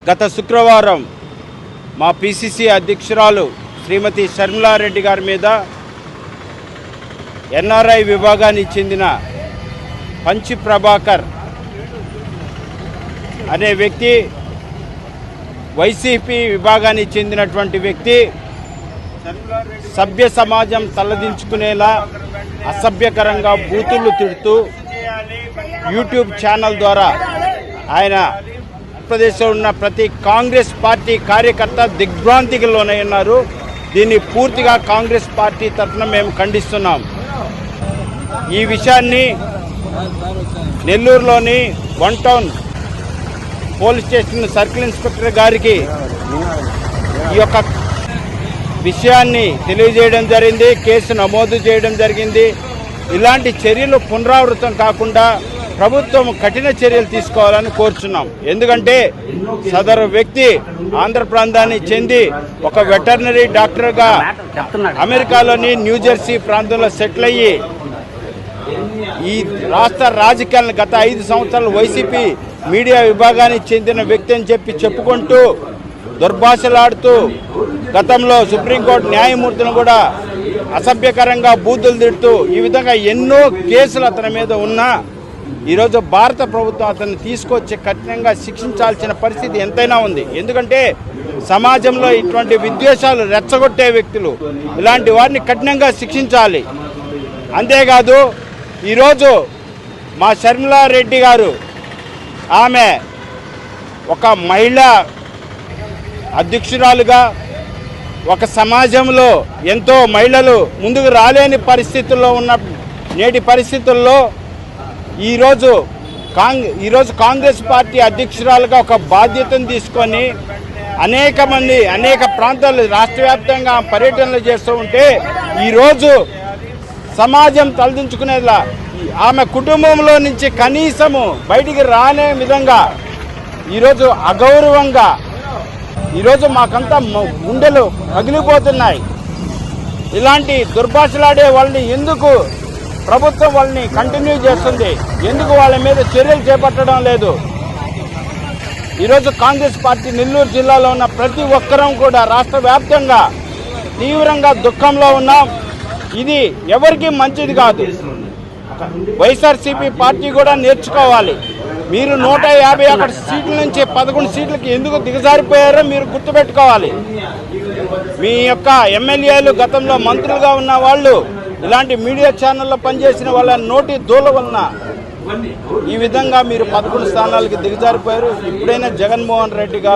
గత శుక్రవారం మా పిసిసి అధ్యక్షురాలు శ్రీమతి షర్మిలారెడ్డి గారి మీద ఎన్ఆర్ఐ విభాగానికి చెందిన పంచి ప్రభాకర్ అనే వ్యక్తి, వైసీపీ విభాగానికి చెందినటువంటి వ్యక్తి సభ్య సమాజం తలదించుకునేలా అసభ్యకరంగా బూతులు తిడుతూ యూట్యూబ్ ఛానల్ ద్వారా ఆయన ఆంధ్రప్రదేశ్లో ఉన్న ప్రతి కాంగ్రెస్ పార్టీ కార్యకర్త దిగ్భ్రాంతికి లోనయ్యున్నారు. దీన్ని పూర్తిగా కాంగ్రెస్ పార్టీ తరఫున మేము ఖండిస్తున్నాం. ఈ విషయాన్ని నెల్లూరులోని one town police station circle inspector గారికి ఈ యొక్క విషయాన్ని తెలియజేయడం జరిగింది. కేసు నమోదు చేయడం జరిగింది. ఇలాంటి చర్యలు పునరావృతం కాకుండా ప్రభుత్వం కఠిన చర్యలు తీసుకోవాలని కోరుచున్నాం. ఎందుకంటే సదరు వ్యక్తి ఆంధ్ర ప్రాంతానికి చెంది ఒక వెటర్నరీ డాక్టర్గా అమెరికాలోని న్యూజెర్సీ ప్రాంతంలో సెటిల్ అయ్యి ఈ రాష్ట్ర రాజకీయాలను గత 5 సంవత్సరాలు వైసీపీ మీడియా విభాగానికి చెందిన వ్యక్తి అని చెప్పుకుంటూ దుర్భాషలాడుతూ గతంలో సుప్రీంకోర్టు న్యాయమూర్తులను కూడా అసభ్యకరంగా బూతులు తిడుతూ ఈ విధంగా ఎన్నో కేసులు అతని మీద ఉన్నా ఈరోజు భారత ప్రభుత్వం అతన్ని తీసుకొచ్చి కఠినంగా శిక్షించాల్సిన పరిస్థితి ఎంతైనా ఉంది. ఎందుకంటే సమాజంలో ఇటువంటి విద్వేషాలు రెచ్చగొట్టే వ్యక్తులు, ఇలాంటి వారిని కఠినంగా శిక్షించాలి. అంతేకాదు ఈరోజు మా షర్మిలారెడ్డి గారు, ఆమె ఒక మహిళా అధ్యక్షురాలుగా ఒక సమాజంలో ఎంతో మహిళలు ముందుకు రాలేని పరిస్థితుల్లో ఉన్న నేటి పరిస్థితుల్లో ఈరోజు కాంగ్రెస్ పార్టీ అధ్యక్షురాలుగా ఒక బాధ్యతను తీసుకొని అనేక ప్రాంతాలు రాష్ట్ర వ్యాప్తంగా పర్యటనలు చేస్తూ ఉంటే ఈరోజు సమాజం తలదించుకునేలా ఆమె కుటుంబంలో నుంచి కనీసము బయటికి రానే విధంగా ఈరోజు అగౌరవంగా ఈరోజు మాకంతా గుండెలు పగిలిపోతున్నాయి. ఇలాంటి దుర్భాషలాడే వాళ్ళని ఎందుకు ప్రభుత్వం వాళ్ళని కంటిన్యూ చేస్తుంది? ఎందుకు వాళ్ళ మీద చర్యలు చేపట్టడం లేదు? ఈరోజు కాంగ్రెస్ పార్టీ నెల్లూరు జిల్లాలో ఉన్న ప్రతి ఒక్కరం కూడా రాష్ట్ర వ్యాప్తంగా తీవ్రంగా దుఃఖంలో ఉన్నాం. ఇది ఎవరికి మంచిది కాదు. వైఎస్ఆర్సీపీ పార్టీ కూడా నేర్చుకోవాలి. మీరు 151 సీట్ల నుంచి 11 సీట్లకి ఎందుకు దిగజారిపోయారో మీరు గుర్తుపెట్టుకోవాలి. మీ యొక్క ఎమ్మెల్యేలు గతంలో మంత్రులుగా ఉన్న వాళ్ళు ఇలాంటి మీడియా ఛానల్లో పనిచేసిన వాళ్ళ నోటి దూల వలన ఈ విధంగా మీరు 11 స్థానాలకి దిగజారిపోయారు. ఇప్పుడైనా జగన్మోహన్ రెడ్డి గారు